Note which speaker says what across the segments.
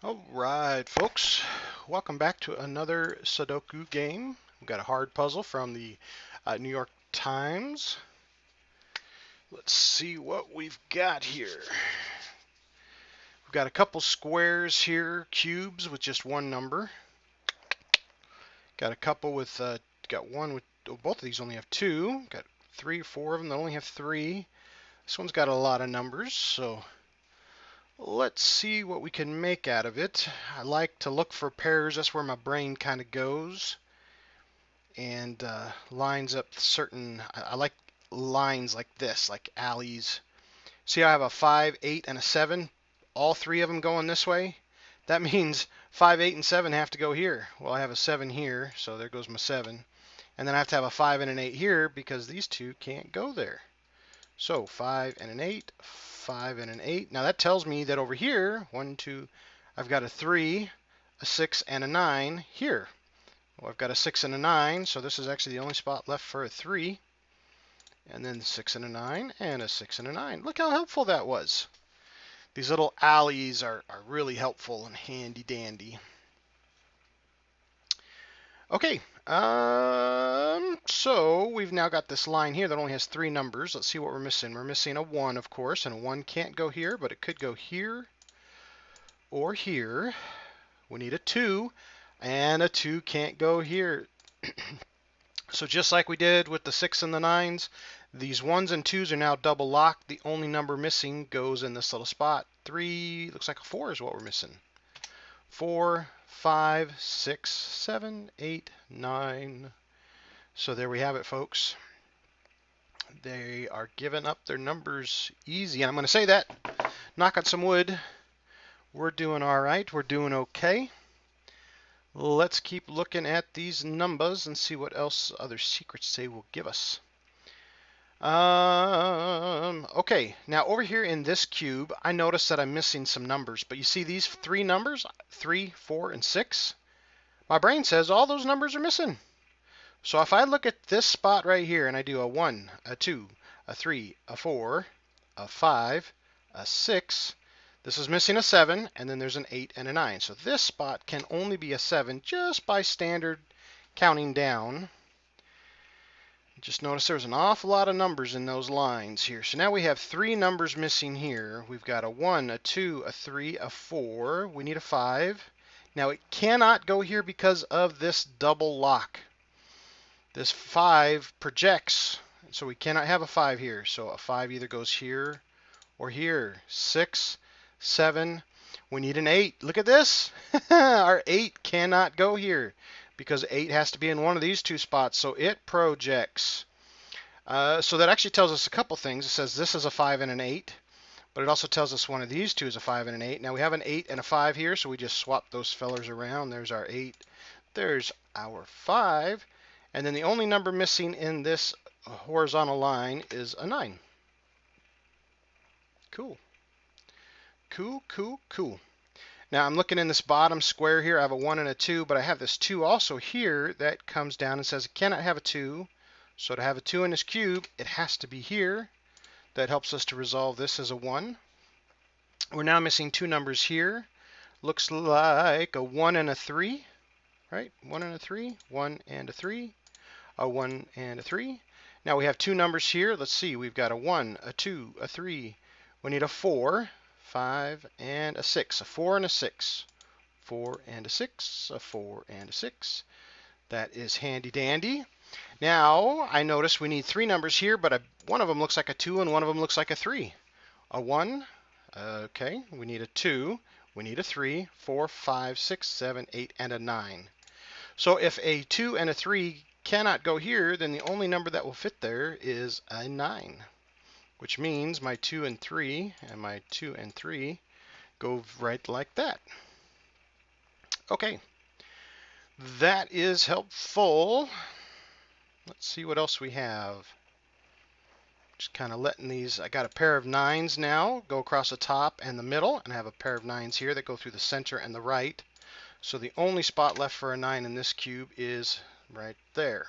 Speaker 1: Alright, folks, welcome back to another Sudoku game. We've got a hard puzzle from the New York Times. Let's see what we've got here. We've got a couple squares here, cubes with just one number. Got a couple with, got one with, oh, both of these only have two. Got 3 or 4 of them that only have 3. This one's got a lot of numbers, so let's see what we can make out of it. I like to look for pairs, that's where my brain kind of goes. And lines up certain. I like lines like this, like alleys. See, I have a 5, 8, and a 7. All three of them going this way. That means 5, 8, and 7 have to go here. Well, I have a 7 here, so there goes my 7. And then I have to have a 5 and an 8 here because these two can't go there. So 5 and an 8, 5 and an 8. Now that tells me that over here, 1, 2, I've got a 3, a 6, and a 9 here. Well, I've got a 6 and a 9, so this is actually the only spot left for a 3. And then 6 and a 9, and a 6 and a 9. Look how helpful that was. These little alleys are really helpful and handy dandy. Okay, so we've now got this line here that only has 3 numbers. Let's see what we're missing. We're missing a 1, of course, and a 1 can't go here, but it could go here or here. We need a 2, and a 2 can't go here. So just like we did with the 6 and the 9s, these 1s and 2s are now double locked. The only number missing goes in this little spot. 3, looks like a 4 is what we're missing. 4, 5, 6, 7, 8, 9. So there we have it, folks. They are giving up their numbers easy. And I'm going to say that, knock on some wood, we're doing all right. We're doing okay. Let's keep looking at these numbers and see what else other secrets they will give us. Okay, now over here in this cube, I notice that I'm missing some numbers. But you see these 3 numbers, 3, 4, and 6? My brain says all those numbers are missing. So if I look at this spot right here and I do a 1, a 2, a 3, a 4, a 5, a 6, this is missing a 7, and then there's an 8 and a 9. So this spot can only be a 7 just by standard counting down. Just notice there's an awful lot of numbers in those lines here. So now we have 3 numbers missing here. We've got a 1, a 2, a 3, a 4. We need a 5. Now it cannot go here because of this double lock. This 5 projects, so we cannot have a 5 here. So a 5 either goes here or here. 6, 7. We need an 8. Look at this. Our 8 cannot go here because 8 has to be in one of these 2 spots, so it projects. So that actually tells us a couple things. It says this is a 5 and an 8, but it also tells us one of these 2 is a 5 and an 8. Now we have an 8 and a 5 here, so we just swap those fellers around. There's our 8. There's our 5. And then the only number missing in this horizontal line is a 9. Cool. Cool, cool, cool. Now I'm looking in this bottom square here. I have a 1 and a 2, but I have this 2 also here that comes down and says it cannot have a 2. So to have a 2 in this cube, it has to be here. That helps us to resolve this as a 1. We're now missing 2 numbers here. Looks like a 1 and a 3, right? 1 and a 3, 1 and a 3, a 1 and a 3. Now we have 2 numbers here. Let's see, we've got a 1, a 2, a 3. We need a 4, 5, and a 6. A 4 and a 6. 4 and a 6, a 4 and a 6. That is handy dandy. Now I notice we need 3 numbers here, but one of them looks like a 2 and one of them looks like a 3. A 1, okay, we need a 2, we need a 3, 4, 5, 6, 7, 8, and a 9. So if a 2 and a 3 cannot go here, then the only number that will fit there is a 9, which means my 2 and 3 and my 2 and 3 go right like that. Okay, that is helpful. Let's see what else we have. Just kind of letting these, I got a pair of 9s now go across the top and the middle, and I have a pair of 9s here that go through the center and the right. So the only spot left for a 9 in this cube is right there.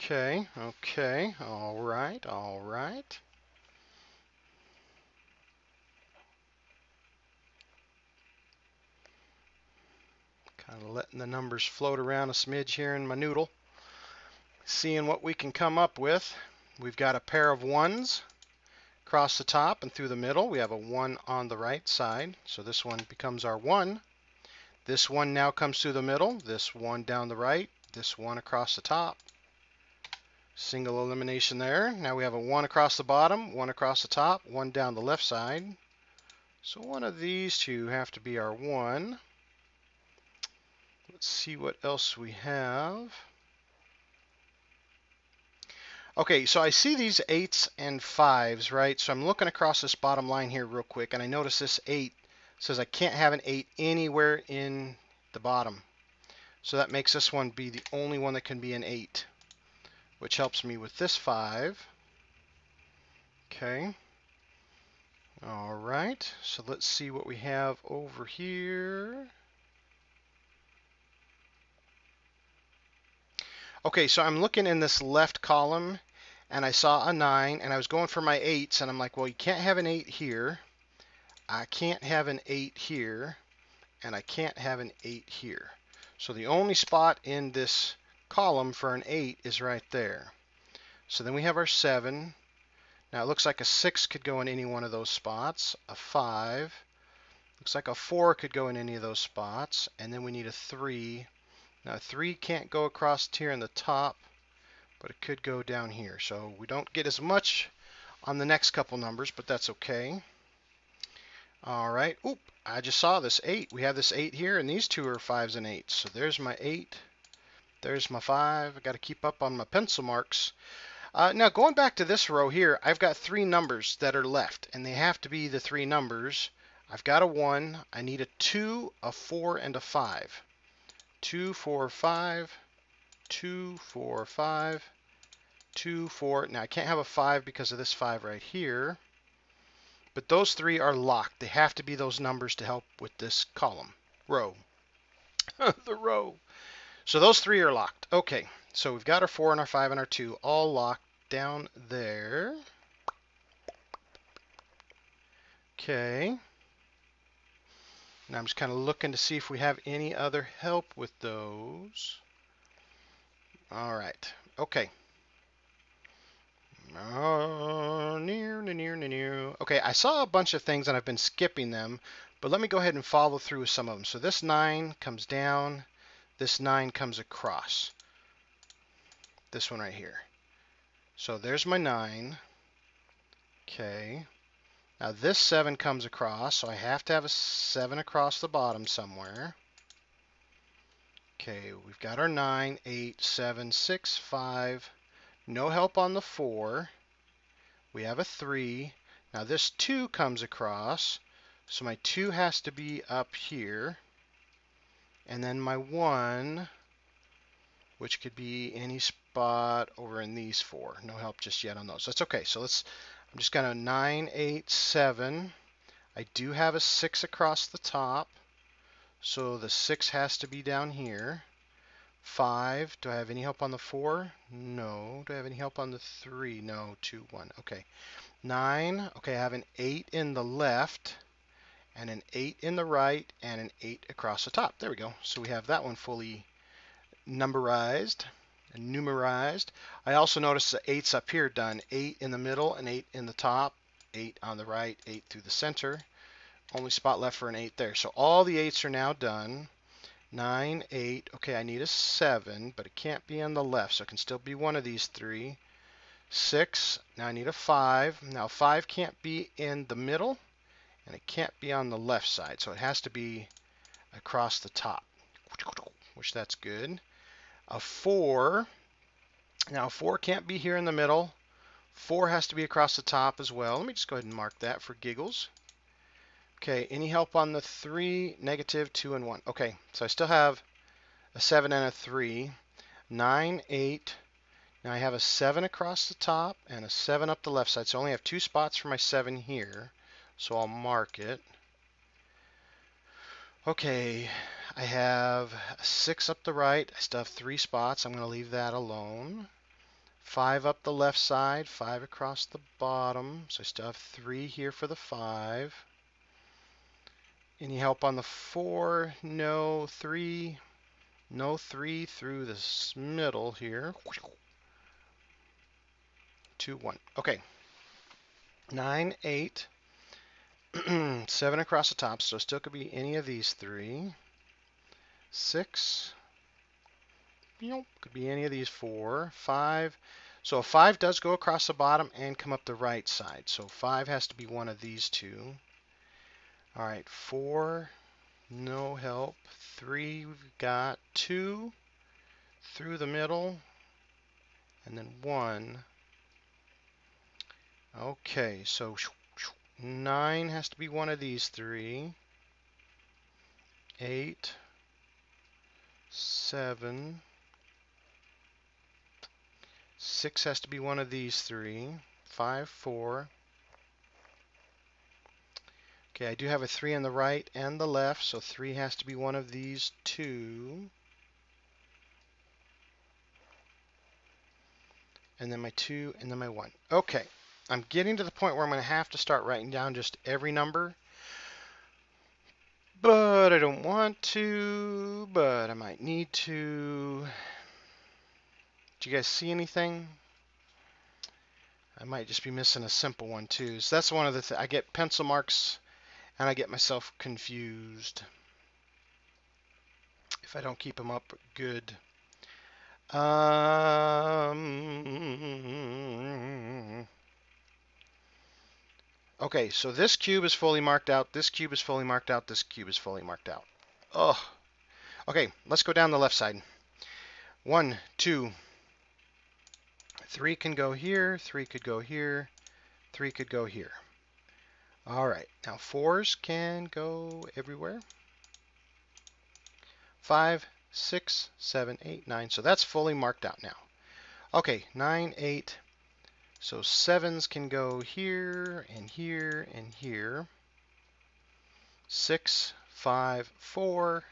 Speaker 1: Okay, okay, all right, all right. Kind of letting the numbers float around a smidge here in my noodle. Seeing what we can come up with. We've got a pair of ones across the top and through the middle. We have a 1 on the right side, so this one becomes our 1. This one now comes through the middle, this 1 down the right, this 1 across the top. Single elimination there. Now we have a 1 across the bottom, 1 across the top, 1 down the left side. So one of these two have to be our 1. Let's see what else we have. Okay, so I see these 8s and 5s, right? So I'm looking across this bottom line here real quick, and I notice this 8 says I can't have an 8 anywhere in the bottom. So that makes this one be the only one that can be an 8, which helps me with this 5. Okay. All right, so let's see what we have over here. Okay, so I'm looking in this left column, and I saw a 9, and I was going for my 8s, and I'm like, well, you can't have an 8 here. I can't have an 8 here, and I can't have an 8 here. So the only spot in this column for an 8 is right there. So then we have our 7. Now it looks like a 6 could go in any one of those spots. A 5. Looks like a 4 could go in any of those spots. And then we need a 3. Now 3 can't go across here in the top, but it could go down here. So we don't get as much on the next couple numbers, but that's okay. All right. Oop, I just saw this 8. We have this 8 here, and these two are 5s and 8s. So there's my 8. There's my 5. I got to keep up on my pencil marks. Now going back to this row here, I've got 3 numbers that are left, and they have to be the 3 numbers. I've got a 1. I need a 2, a 4, and a 5. 2, 4, 5. 2, 4, 5. 2, 4. Now I can't have a 5 because of this 5 right here. But those 3 are locked. They have to be those numbers to help with this column. Row. The row. So those 3 are locked. Okay, so we've got our 4 and our 5 and our 2 all locked down there. Okay. Now I'm just kind of looking to see if we have any other help with those. All right. Okay. Okay, I saw a bunch of things and I've been skipping them, but let me go ahead and follow through with some of them. So this 9 comes down, this 9 comes across. This one right here. So there's my 9. Okay. Now this 7 comes across, so I have to have a 7 across the bottom somewhere. Okay, we've got our 9, 8, 7, 6, 5. No help on the 4. We have a 3. Now this 2 comes across, so my 2 has to be up here. And then my 1, which could be any spot over in these 4. No help just yet on those. That's okay. So I'm just going to 9, 8, 7. I do have a 6 across the top, so the 6 has to be down here. 5. Do I have any help on the 4? No. Do I have any help on the 3? No. 2, 1. Okay. 9. Okay, I have an 8 in the left, and an 8 in the right, and an 8 across the top. There we go. So we have that one fully numberized and numerized. I also noticed the 8's up here done. 8 in the middle, and 8 in the top, 8 on the right, 8 through the center. Only spot left for an 8 there. So all the 8's are now done. 9, 8. Okay, I need a 7, but it can't be on the left, so it can still be one of these 3. 6. Now I need a 5. Now 5 can't be in the middle, and it can't be on the left side, so it has to be across the top, which that's good. A 4. Now 4 can't be here in the middle. 4 has to be across the top as well. Let me just go ahead and mark that for giggles. Okay, any help on the 3? Negative, 2, and 1. Okay, so I still have a 7 and a 3. 9, 8. Now I have a 7 across the top and a 7 up the left side. So I only have 2 spots for my 7 here. So I'll mark it. Okay, I have a 6 up the right. I still have 3 spots. I'm going to leave that alone. 5 up the left side, 5 across the bottom. So I still have 3 here for the 5. Any help on the 4? No. 3. No 3 through this middle here. 2, 1. Okay. 9, 8. 7 across the top, so still could be any of these 3. 6. Could be any of these 4. 5. So a 5 does go across the bottom and come up the right side. So 5 has to be one of these 2. All right, 4, no help. 3, we've got 2 through the middle, and then 1. Okay, so 9 has to be one of these 3. 8, 7. 6 has to be one of these 3. 5, 4. Okay, I do have a 3 on the right and the left, so 3 has to be one of these 2. And then my 2, and then my 1. Okay, I'm getting to the point where I'm going to have to start writing down just every number. But I don't want to, but I might need to. Do you guys see anything? I might just be missing a simple one too. So that's one of the I get pencil marks and I get myself confused if I don't keep them up good. Okay, so this cube is fully marked out, this cube is fully marked out, this cube is fully marked out. Oh, okay, let's go down the left side. 1, 2, 3 can go here, 3 could go here, 3 could go here. All right, now 4s can go everywhere. 5, 6, 7, 8, 9. So that's fully marked out now. Okay, 9, 8. So 7s can go here and here and here. 6, 5, 4.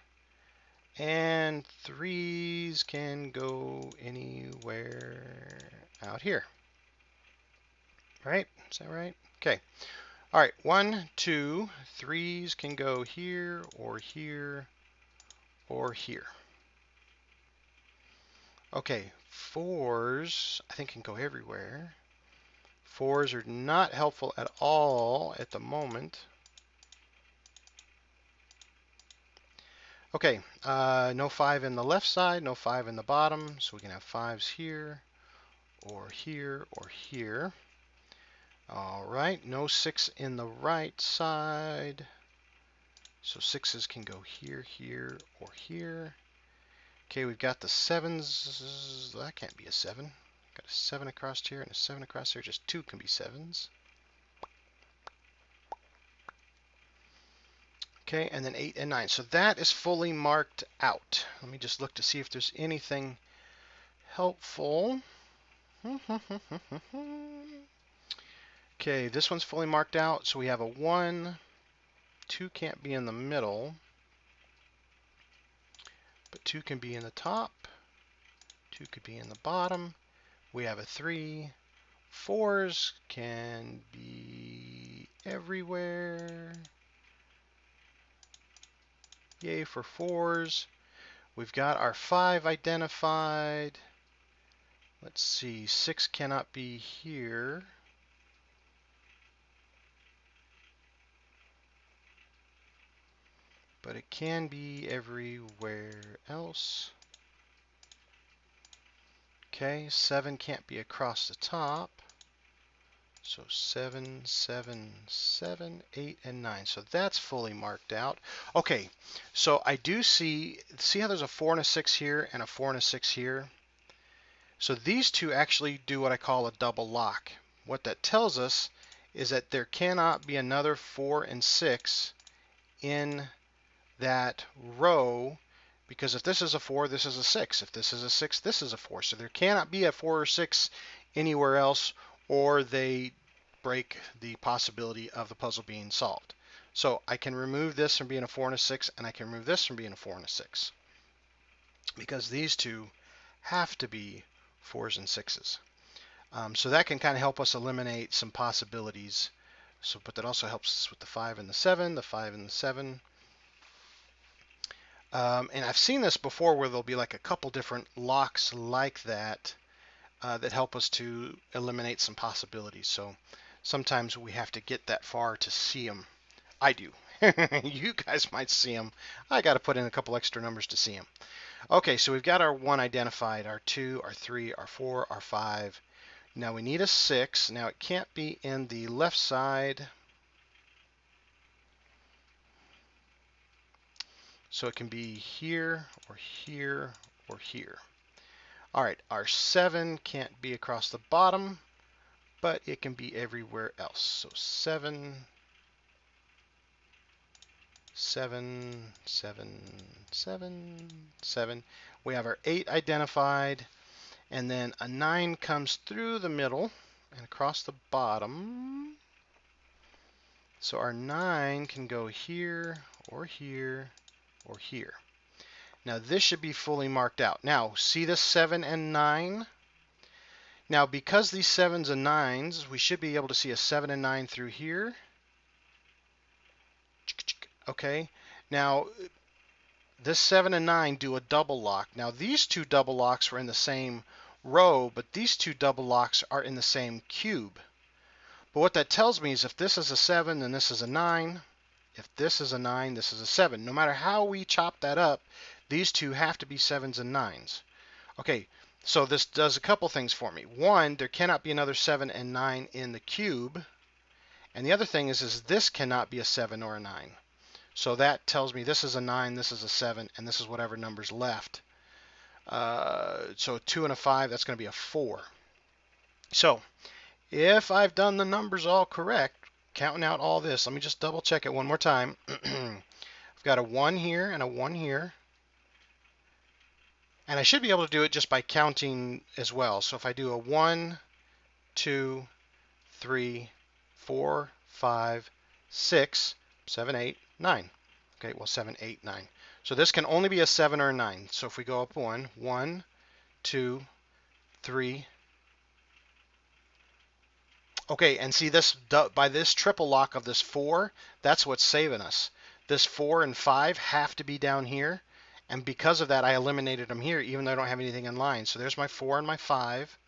Speaker 1: And 3s can go anywhere out here. Right? Is that right? Okay. All right, 1, 2, 3s can go here or here or here. Okay, 4s I think can go everywhere. 4s are not helpful at all at the moment. Okay, no 5 in the left side, no 5 in the bottom, so we can have 5s here or here or here. All right, no 6 in the right side, so 6s can go here, here, or here. Okay, we've got the 7s. That can't be a 7. Got a 7 across here and a 7 across here. Just 2 can be 7s. Okay, and then 8 and 9. So that is fully marked out. Let me just look to see if there's anything helpful. Okay, this one's fully marked out. So we have a 1. 2 can't be in the middle. But 2 can be in the top. 2 could be in the bottom. We have a 3. 4s can be everywhere. Yay for 4s. We've got our 5 identified. Let's see, 6 cannot be here. But it can be everywhere else. Okay, 7 can't be across the top. So 7, 7, 7, 8, and 9. So that's fully marked out. Okay, so I do see how there's a 4 and a 6 here and a 4 and a 6 here? So these two actually do what I call a double lock. What that tells us is that there cannot be another 4 and 6 in that row, because if this is a 4, this is a 6. If this is a 6, this is a 4. So there cannot be a 4 or 6 anywhere else, or they break the possibility of the puzzle being solved. So I can remove this from being a 4 and a 6, and I can remove this from being a 4 and a 6, because these two have to be 4s and 6s. So that can kind of help us eliminate some possibilities. So, but that also helps us with the 5 and the 7, the 5 and the 7. And I've seen this before where there'll be like a couple different locks like that that help us to eliminate some possibilities. So sometimes we have to get that far to see them. I do. You guys might see them. I got to put in a couple extra numbers to see them. Okay, so we've got our 1 identified, our 2, our 3, our 4, our 5. Now we need a 6. Now it can't be in the left side. So it can be here or here or here. All right, our 7 can't be across the bottom, but it can be everywhere else. So 7, 7, 7, 7, 7. We have our 8 identified, and then a 9 comes through the middle and across the bottom. So our 9 can go here or here or here. Now this should be fully marked out. Now see this 7 and 9? Now because these 7s and 9s, we should be able to see a 7 and 9 through here. Okay, now this 7 and 9 do a double lock. Now these two double locks were in the same row, but these two double locks are in the same cube. But what that tells me is if this is a 7, then this is a 9. If this is a 9, this is a 7. No matter how we chop that up, these two have to be 7s and 9s. Okay, so this does a couple things for me. One, there cannot be another 7 and 9 in the cube. And the other thing is this cannot be a 7 or a 9. So that tells me this is a 9, this is a 7, and this is whatever number's left. So 2 and a 5, that's going to be a 4. So if I've done the numbers all correct, counting out all this, let me just double check it one more time. I've got a 1 here and a 1 here. And I should be able to do it just by counting as well. So if I do a 1, 2, 3, 4, 5, 6, 7, 8, 9. Okay, well 7, 8, 9. So this can only be a 7 or a 9. So if we go up 1, 1, 2, 3. Okay, and see this by this triple lock of this 4, that's what's saving us. This 4 and 5 have to be down here. And because of that, I eliminated them here, even though I don't have anything in line. So there's my 4 and my 5.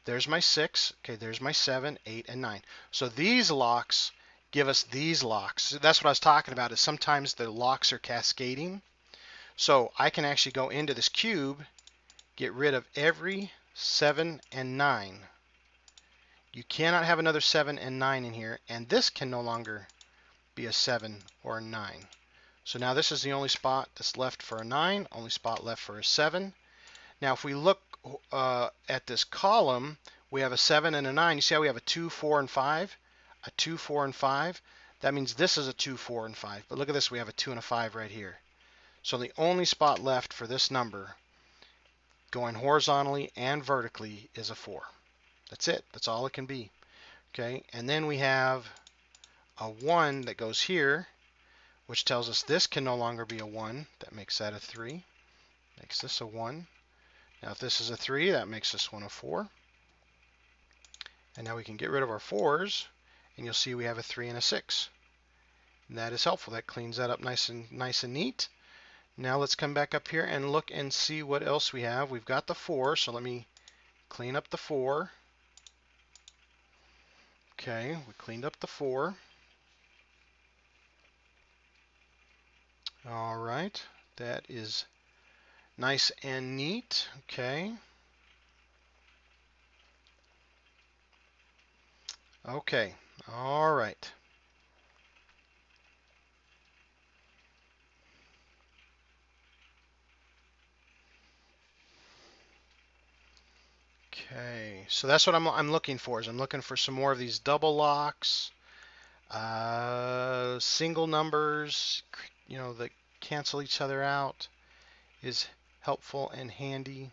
Speaker 1: There's my 6. Okay, there's my 7, 8, and 9. So these locks give us these locks. That's what I was talking about, is sometimes the locks are cascading. So I can actually go into this cube, get rid of every 7 and 9. You cannot have another 7 and 9 in here, and this can no longer be a 7 or a 9. So now this is the only spot that's left for a 9, only spot left for a 7. Now if we look at this column, we have a 7 and a 9. You see how we have a 2, 4, and 5? A 2, 4, and 5. That means this is a 2, 4, and 5. But look at this, we have a 2 and a 5 right here. So the only spot left for this number, going horizontally and vertically, is a 4. That's it. That's all it can be. Okay, and then we have a 1 that goes here, which tells us this can no longer be a 1. That makes that a 3. Makes this a 1. Now if this is a 3, that makes this one a 4. And now we can get rid of our 4s, and you'll see we have a 3 and a 6. And that is helpful. That cleans that up nice and neat. Now let's come back up here and look and see what else we have. We've got the 4, so let me clean up the 4. Okay, we cleaned up the 4. All right, that is nice and neat. Okay. Okay, all right. Okay, so that's what I'm looking for. Is I'm looking for some more of these double locks, single numbers, that cancel each other out is helpful and handy.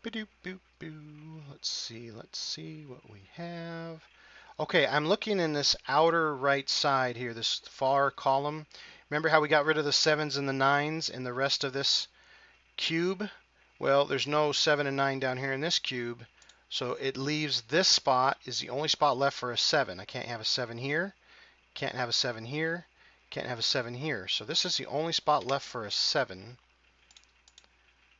Speaker 1: Let's see what we have. Okay, I'm looking in this outer right side here, this far column. Remember how we got rid of the 7s and the 9s in the rest of this cube? Well, there's no 7 and 9 down here in this cube, so it leaves this spot is the only spot left for a 7. I can't have a 7 here, can't have a 7 here, can't have a 7 here. So this is the only spot left for a 7.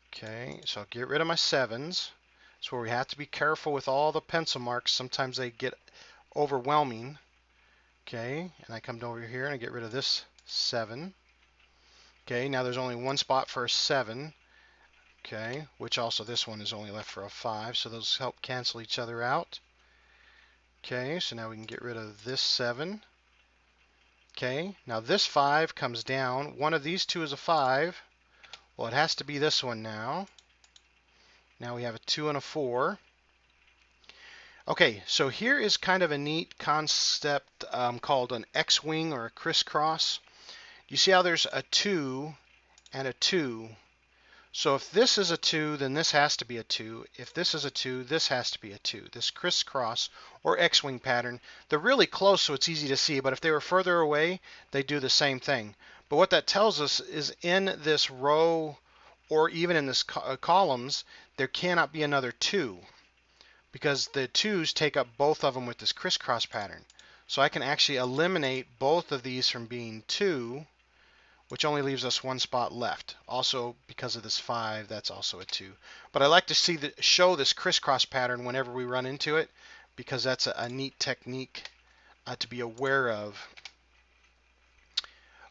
Speaker 1: Okay, so I'll get rid of my 7s. That's where we have to be careful with all the pencil marks. Sometimes they get overwhelming. Okay, and I come over here and I get rid of this 7. Okay, now there's only one spot for a 7. Okay, which also this one is only left for a 5, so those help cancel each other out. Okay, so now we can get rid of this 7. Okay, now this 5 comes down. One of these two is a 5. Well, it has to be this one now. Now we have a 2 and a 4. Okay, so here is kind of a neat concept called an X-wing or a crisscross. You see how there's a 2 and a 2. So if this is a 2, then this has to be a 2. If this is a 2, this has to be a 2. This crisscross or X-wing pattern, they're really close so it's easy to see, but if they were further away, they do the same thing. But what that tells us is in this row or even in this columns, there cannot be another 2 because the 2's take up both of them with this crisscross pattern. So I can actually eliminate both of these from being 2, which only leaves us one spot left. Also, because of this 5, that's also a 2. But I like to show this crisscross pattern whenever we run into it, because that's a neat technique to be aware of.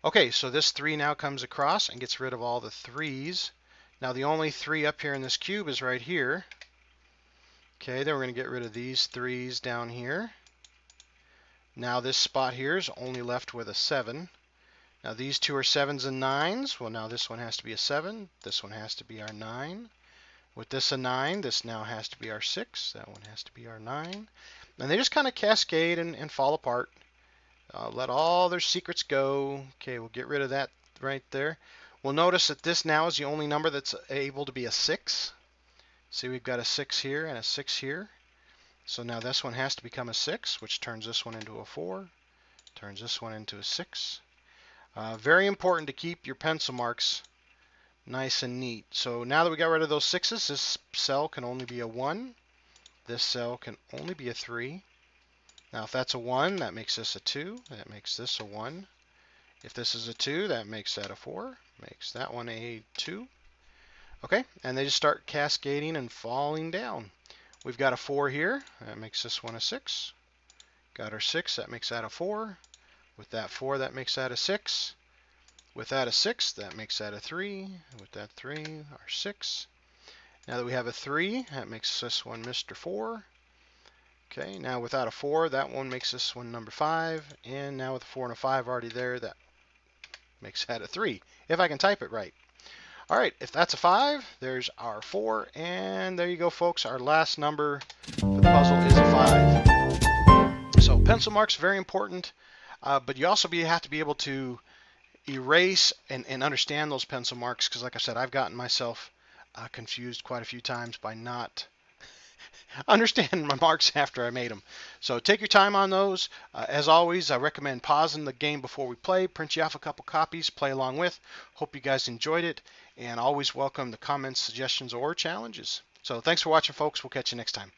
Speaker 1: Okay, so this 3 now comes across and gets rid of all the 3's. Now the only 3 up here in this cube is right here. Okay, then we're going to get rid of these 3's down here. Now this spot here is only left with a 7. Now these two are 7s and 9s. Well, now this one has to be a 7. This one has to be our 9. With this a 9, this now has to be our 6. That one has to be our 9. And they just kind of cascade and fall apart. Let all their secrets go. Okay, we'll get rid of that right there. We'll notice that this now is the only number that's able to be a 6. See, we've got a 6 here and a 6 here. So now this one has to become a 6, which turns this one into a 4. Turns this one into a 6. Very important to keep your pencil marks nice and neat. So now that we got rid of those 6's, this cell can only be a 1. This cell can only be a 3. Now if that's a 1, that makes this a 2. That makes this a 1. If this is a 2, that makes that a 4. Makes that one a 2. Okay, and they just start cascading and falling down. We've got a 4 here. That makes this one a 6. Got our 6. That makes that a 4. With that 4, that makes that a 6. With that a 6, that makes that a 3. With that 3, our 6. Now that we have a 3, that makes this one Mr. 4. Okay, now without a 4, that one makes this one number 5. And now with a 4 and a 5 already there, that makes that a 3, if I can type it right. All right, if that's a 5, there's our 4. And there you go, folks. Our last number for the puzzle is a 5. So pencil marks, very important. But you also have to be able to erase and understand those pencil marks, because like I said, I've gotten myself confused quite a few times by not understanding my marks after I made them. So take your time on those. As always, I recommend pausing the game before we play, print you off a couple copies, play along with. Hope you guys enjoyed it, and always welcome the comments, suggestions, or challenges. So thanks for watching, folks. We'll catch you next time.